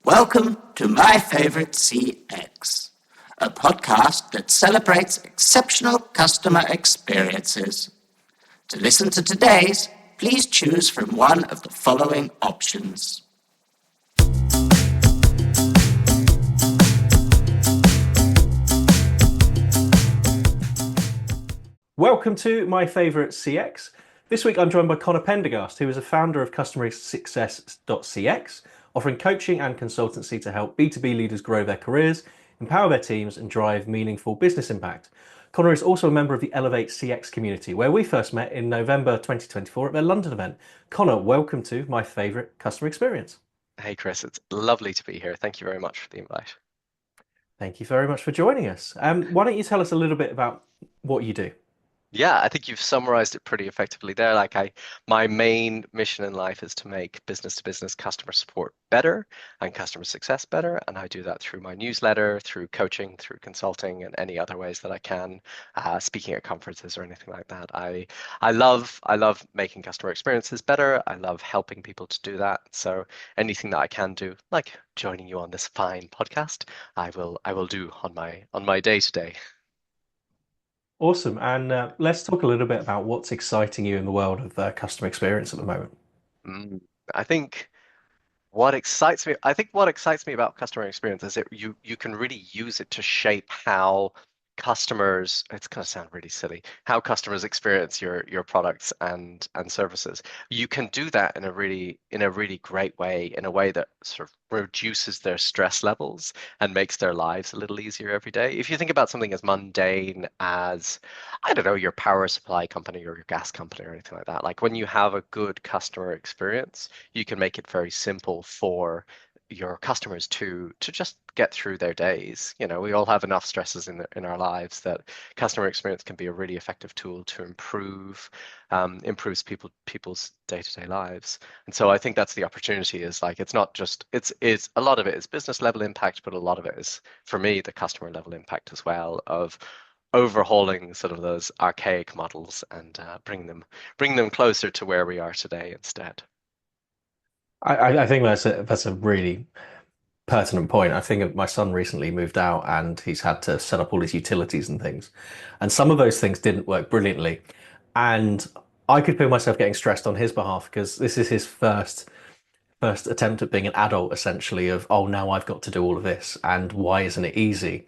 Welcome to My Favorite CX, a podcast that celebrates exceptional customer experiences. To listen to today's, please choose from one of the following options. Welcome to My Favorite CX. This week I'm joined by Conor Pendergrast, who is a founder of customersuccess.cx, offering coaching and consultancy to help B2B leaders grow their careers, empower their teams, and drive meaningful business impact. Conor is also a member of the Elevate CX community, where we first met in November 2024 at their London event. Conor, welcome to My Favorite Customer Experience. Hey, Chris, it's lovely to be here. Thank you very much for the invite. Thank you very much for joining us. Why don't you tell us a little bit about what you do? Yeah, I think you've summarized it pretty effectively there. My main mission in life is to make business-to-business customer support better and customer success better, and I do that through my newsletter, through coaching, through consulting, and any other ways that I can, speaking at conferences or anything like that. I love making customer experiences better. I love helping people to do that. So anything that I can do, like joining you on this fine podcast, I will do on my day to day. Awesome. And let's talk a little bit about what's exciting you in the world of customer experience at the moment. Mm, I think what excites me about customer experience is that you can really use it to shape how customers, it's going to sound really silly, how customers experience your products and services. You can do that in a really great way, in a way that sort of reduces their stress levels and makes their lives a little easier every day. If you think about something as mundane as, I don't know, your power supply company or your gas company or anything like that, like when you have a good customer experience, you can make it very simple for your customers to just get through their days. You know, we all have enough stresses in our lives that customer experience can be a really effective tool to improves people's day-to-day lives. And so I think that's the opportunity, is like it's not just it's a lot of it is business level impact, but a lot of it is, for me, the customer level impact as well, of overhauling sort of those archaic models and bring them closer to where we are today instead. I think that's a really pertinent point. I think my son recently moved out and he's had to set up all his utilities and things. And some of those things didn't work brilliantly. And I could feel myself getting stressed on his behalf because this is his first attempt at being an adult, essentially, of, oh, now I've got to do all of this. And why isn't it easy?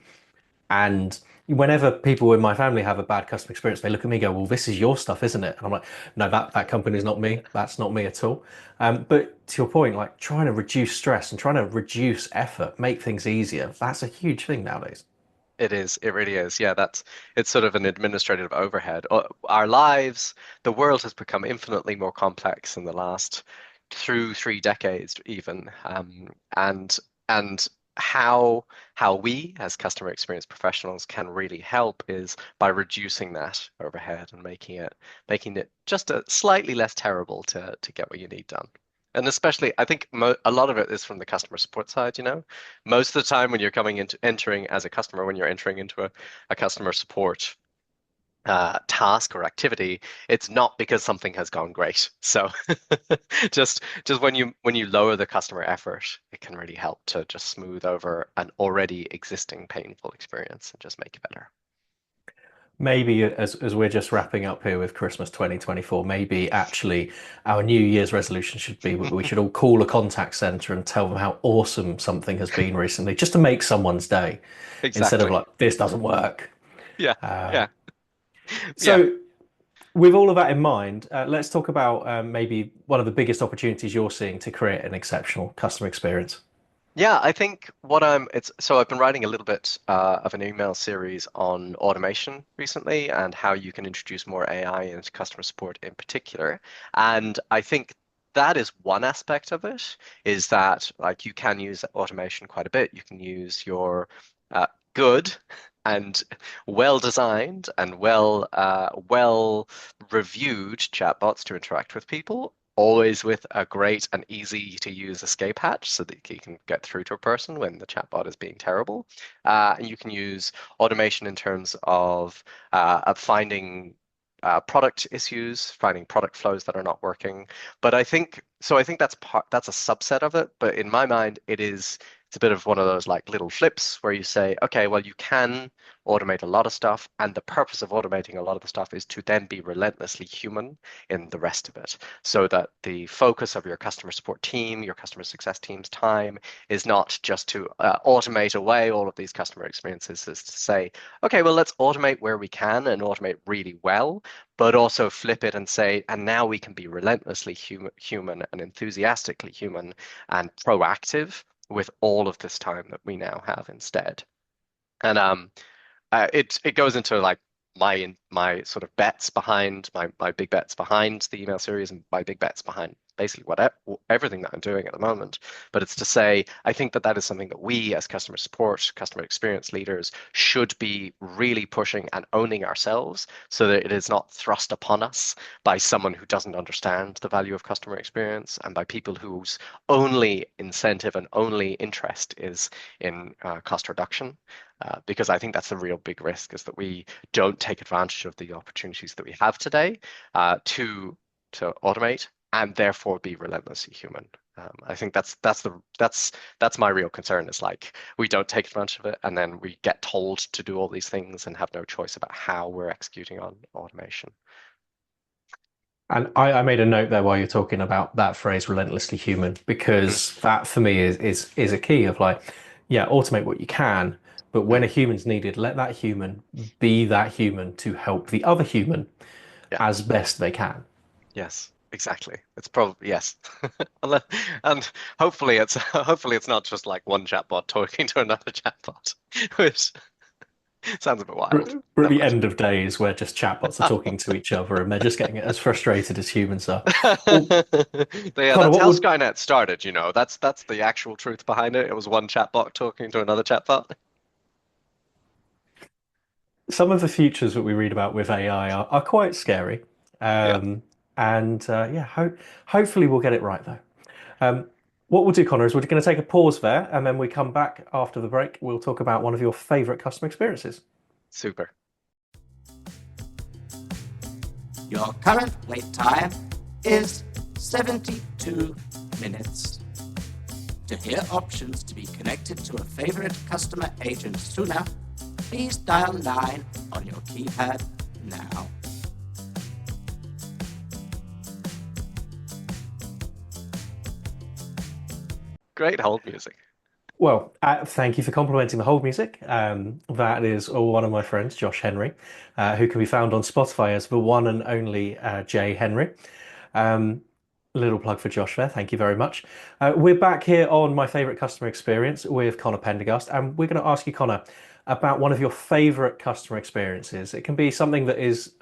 And whenever people in my family have a bad customer experience, they look at me and go, well, this is your stuff, isn't it? And I'm like, no, that company's not me. That's not me at all. But to your point, like trying to reduce stress and trying to reduce effort, make things easier, that's a huge thing nowadays. It is. It really is. Yeah, it's sort of an administrative overhead. Our lives, the world has become infinitely more complex in the last through 3 decades even. And how we as customer experience professionals can really help is by reducing that overhead and making it just a slightly less terrible to get what you need done. And especially, I think a lot of it is from the customer support side, you know. Most of the time when you're entering as a customer, when you're entering into a customer support task or activity, it's not because something has gone great. So just when you lower the customer effort, it can really help to just smooth over an already existing painful experience and just make it better. Maybe as we're just wrapping up here with Christmas 2024, maybe actually our New Year's resolution should be we should all call a contact center and tell them how awesome something has been recently, just to make someone's day, instead of Exactly. like, this doesn't work. Yeah. Uh, Yeah. Yeah. so with all of that in mind, let's talk about maybe one of the biggest opportunities you're seeing to create an exceptional customer experience. Yeah, I think I've been writing a little bit of an email series on automation recently and how you can introduce more AI into customer support in particular. And I think that is one aspect of it, is that like you can use automation quite a bit. You can use your good and well designed and well reviewed chatbots to interact with people, always with a great and easy to use escape hatch so that you can get through to a person when the chatbot is being terrible. And you can use automation in terms of finding product issues, finding product flows that are not working. But I think that's a subset of it. But in my mind, it's a bit of one of those like little flips where you say, okay, well, you can automate a lot of stuff, and the purpose of automating a lot of the stuff is to then be relentlessly human in the rest of it, so that the focus of your customer support team, your customer success team's time is not just to automate away all of these customer experiences, is to say, okay, well, let's automate where we can and automate really well, but also flip it and say, and now we can be relentlessly human and enthusiastically human and proactive with all of this time that we now have instead. And it goes into like my sort of bets behind my big bets behind the email series, and my big bets behind basically everything that I'm doing at the moment. But it's to say, I think that is something that we as customer support, customer experience leaders should be really pushing and owning ourselves, so that it is not thrust upon us by someone who doesn't understand the value of customer experience, and by people whose only incentive and only interest is in cost reduction. Because I think that's the real big risk, is that we don't take advantage of the opportunities that we have today to automate and therefore be relentlessly human. I think that's my real concern, is like we don't take advantage of it, and then we get told to do all these things and have no choice about how we're executing on automation. And I made a note there while you're talking about that phrase, relentlessly human, because that for me is a key of like, yeah, automate what you can, but when a human's needed, let that human be that human to help the other human Yeah. as best they can. Yes, exactly. It's probably yes. And hopefully it's not just like one chatbot talking to another chatbot, which sounds a bit wild. We're at Never the end of days where just chatbots are talking to each other and they're just getting as frustrated as humans are. Well, Yeah, Conor, that's what how would Skynet started, you know. That's the actual truth behind it. It was one chatbot talking to another chatbot. some of the futures that we read about with AI are quite scary. Yeah, Yeah, hopefully we'll get it right though. What we'll do, Conor, is we're going to take a pause there, and then we come back after the break. We'll talk about one of your favorite customer experiences. super. Your current wait time is 72 minutes. To hear options to be connected to a favorite customer agent sooner, please dial 9 on your keypad now. Great hold music. Well, thank you for complimenting the hold music. That is one of my friends, Josh Henry, who can be found on Spotify as the one and only Jay Henry. Little plug for Josh there. Thank you very much. We're back here on My Favorite Customer Experience with Conor Pendergrast, and we're going to ask you, Conor, about one of your favorite customer experiences. It can be something that is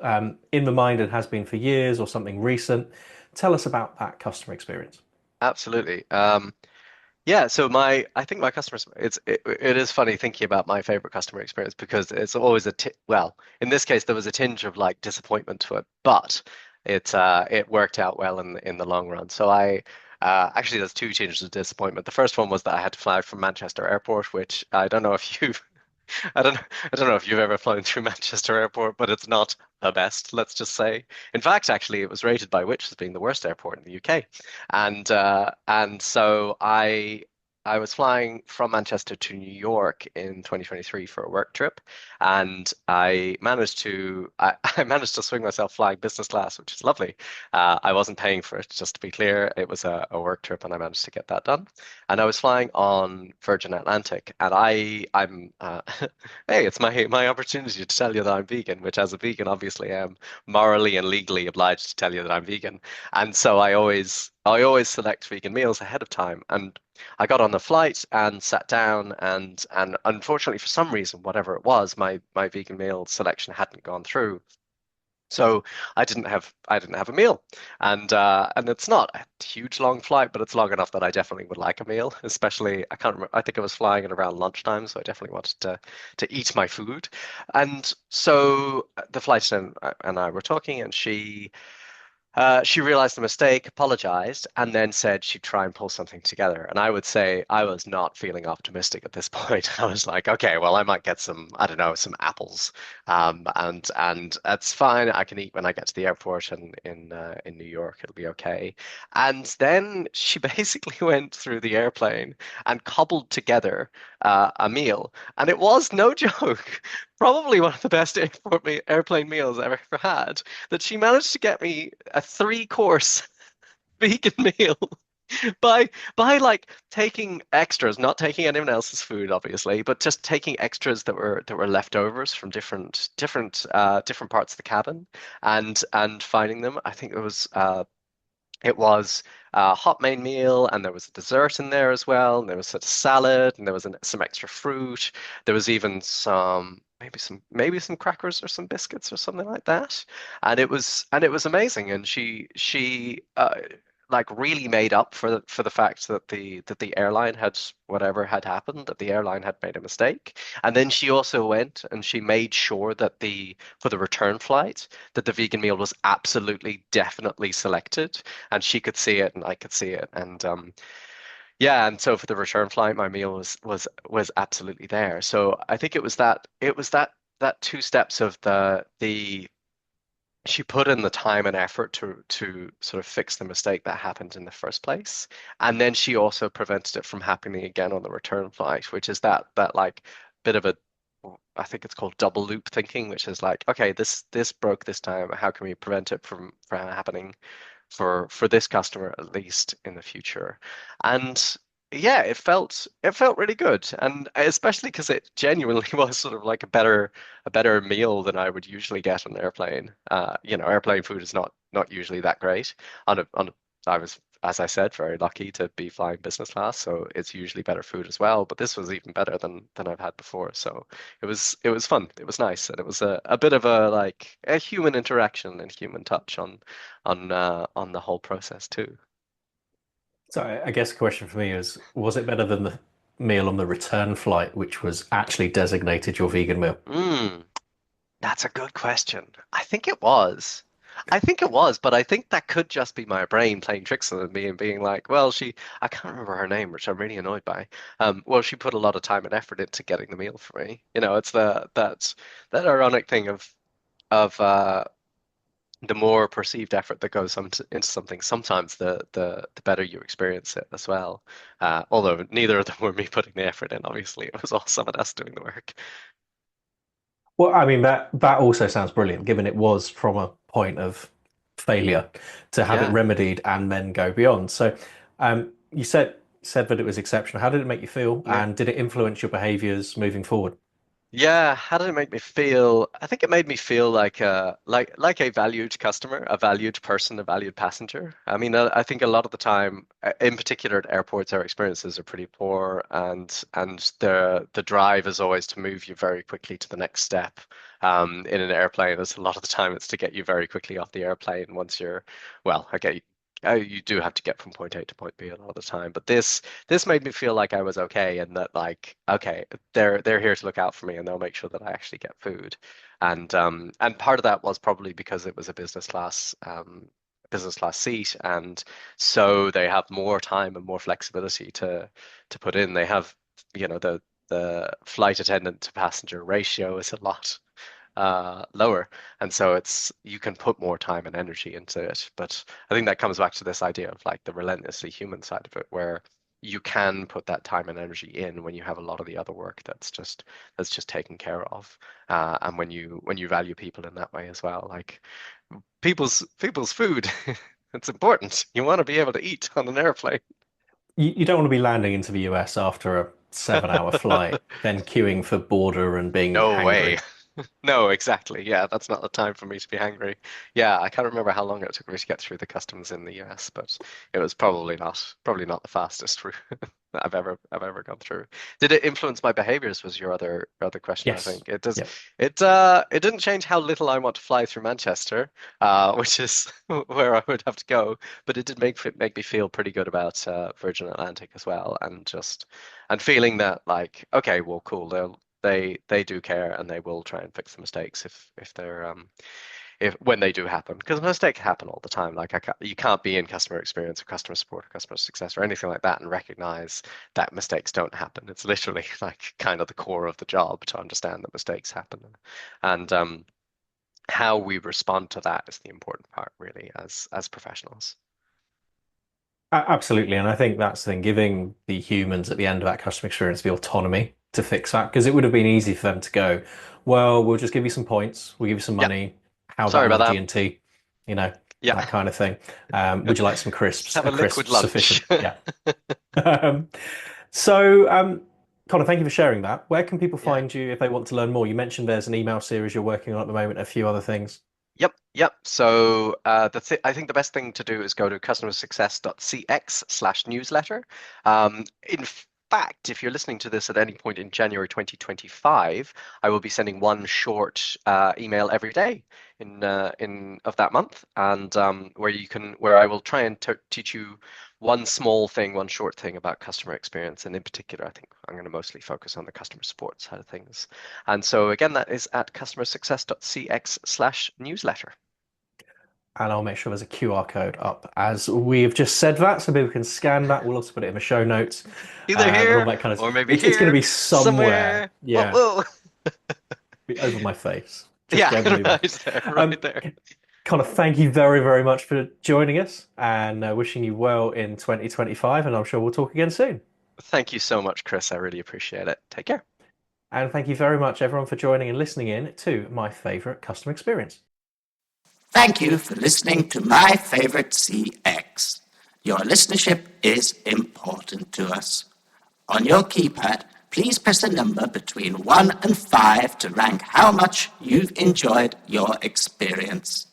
in the mind and has been for years, or something recent. Tell us about that customer experience. Absolutely. Yeah, so I think my customers, it is funny thinking about my favorite customer experience, because it's always well, in this case there was a tinge of like disappointment to it, but it worked out well in the long run. So actually there's two tinges of disappointment. The first one was that I had to fly from Manchester Airport, which I don't know if you've I don't know if you've ever flown through Manchester Airport, but it's not the best, let's just say. In fact, actually, it was rated by Which as being the worst airport in the UK, and so I was flying from Manchester to New York in 2023 for a work trip, and I managed to swing myself flying business class, which is lovely. I wasn't paying for it, just to be clear. It was a work trip, and I managed to get that done. And I was flying on Virgin Atlantic, and I'm hey, it's my opportunity to tell you that I'm vegan, which as a vegan, obviously, I am morally and legally obliged to tell you that I'm vegan. And so I always select vegan meals ahead of time. And I got on the flight and sat down, and unfortunately, for some reason, whatever it was, my vegan meal selection hadn't gone through. So I didn't have a meal, and it's not a huge long flight, but it's long enough that I definitely would like a meal. Especially, I can't remember. I think I was flying at around lunchtime, so I definitely wanted to eat my food. And so the flight attendant and I were talking, and She realized the mistake, apologized, and then said she'd try and pull something together. And I would say I was not feeling optimistic at this point. I was like, okay, well, I might get some, I don't know, some apples, and that's fine. I can eat when I get to the airport and in New York. It'll be okay. And then she basically went through the airplane and cobbled together a meal, and it was no joke. Probably one of the best airplane meals I've ever had, that she managed to get me a three-course vegan meal by like taking extras, not taking anyone else's food, obviously, but just taking extras that were leftovers from different parts of the cabin and finding them. I think it was a hot main meal, and there was a dessert in there as well, and there was a salad, and there was some extra fruit. There was even maybe some crackers or some biscuits or something like that, and it was amazing. And she like really made up for the fact that the airline had whatever had happened, that the airline had made a mistake. And then she also went and she made sure that the for the return flight, that the vegan meal was absolutely definitely selected, and she could see it and I could see it. And yeah, and so for the return flight, my meal was absolutely there. So I think it was that two steps of the she put in the time and effort to sort of fix the mistake that happened in the first place, and then she also prevented it from happening again on the return flight, which is that like bit of a, I think it's called double loop thinking, which is like, okay, this broke this time. How can we prevent it from happening for this customer at least in the future? And yeah, it felt really good, and especially because it genuinely was sort of like a better meal than I would usually get on an airplane. Airplane food is not usually that great. I was, as I said, very lucky to be flying business class, so it's usually better food as well. But this was even better than I've had before. So it was fun. It was nice, and it was a bit of a like a human interaction and human touch on the whole process too. So I guess the question for me is, was it better than the meal on the return flight, which was actually designated your vegan meal? Mm. That's a good question. I think it was. I think it was, but I think that could just be my brain playing tricks on me and being like, well, I can't remember her name, which I'm really annoyed by. Well, she put a lot of time and effort into getting the meal for me. It's that ironic thing of the more perceived effort that goes into something, sometimes the better you experience it as well. Although neither of them were me putting the effort in, obviously, it was all someone else doing the work. Well, I mean that also sounds brilliant, given it was from a point of failure to have it Yeah. remedied and then go beyond. So, you said that it was exceptional. How did it make you feel, Yeah. and did it influence your behaviors moving forward? Yeah, how did it make me feel? I think it made me feel like a valued customer, a valued person, a valued passenger. I mean, I think a lot of the time, in particular at airports, our experiences are pretty poor, and the drive is always to move you very quickly to the next step. In an airplane, it's a lot of the time it's to get you very quickly off the airplane once you're, well, okay, you do have to get from point A to point B a lot of the time, but this made me feel like I was okay, and that like, okay, they're here to look out for me, and they'll make sure that I actually get food. And part of that was probably because it was a business class seat, and so they have more time and more flexibility to put in. They have, the flight attendant to passenger ratio is a lot lower, and so it's you can put more time and energy into it. But I think that comes back to this idea of like the relentlessly human side of it, where you can put that time and energy in when you have a lot of the other work that's just taken care of, and when you value people in that way as well, like people's food. It's important. You want to be able to eat on an airplane. You don't want to be landing into the US after a 7 hour flight, then queuing for border and being No way. hangry. No, exactly. Yeah, that's not the time for me to be hungry. Yeah, I can't remember how long it took me to get through the customs in the US, but it was probably not the fastest route that I've ever gone through. Did it influence my behaviors? Was your other question, I Yes. think. It does. Yeah. It didn't change how little I want to fly through Manchester, which is where I would have to go, but it did make me feel pretty good about Virgin Atlantic as well, and feeling that like, okay, well, cool, they do care, and they will try and fix the mistakes if when they do happen, because mistakes happen all the time. Like you can't be in customer experience or customer support or customer success or anything like that and recognize that mistakes don't happen. It's literally like kind of the core of the job to understand that mistakes happen, and how we respond to that is the important part, really, as professionals. Absolutely. And I think that's the thing, giving the humans at the end of that customer experience the autonomy to fix that, because it would have been easy for them to go, well, we'll just give you some points, we'll give you some Yeah, money. How sorry about about more that. G&T? You know, Yeah, that kind of thing. Would you like some just crisps? have A a liquid crisp lunch. sufficient. Yeah. Um, so, Connor, thank you for sharing that. Where can people Yeah. find you if they want to learn more? You mentioned there's an email series you're working on at the moment, a few other things. Yep. So I think the best thing to do is go to customersuccess.cx/newsletter. In fact, if you're listening to this at any point in January 2025, I will be sending one short email every day in of that month, and where I will try and teach you one small thing, one short thing about customer experience, and in particular, I think I'm going to mostly focus on the customer support side of things. And so again, that is at customersuccess.cx/newsletter. And I'll make sure there's a QR code up as we've just said that, so people can scan that. We'll also put it in the show notes, Either and all here that kind of. or maybe It's going to here, be somewhere, somewhere. Whoa, yeah, whoa. be over my face, just Yeah, generally there. right there, Um, right there. Connor, thank you very, very much for joining us, and wishing you well in 2025. And I'm sure we'll talk again soon. Thank you so much, Chris. I really appreciate it. Take care. And thank you very much, everyone, for joining and listening in to my favorite customer experience. Thank you for listening to My Favorite CX. Your listenership is important to us. On your keypad, please press a number between 1 and 5 to rank how much you've enjoyed your experience.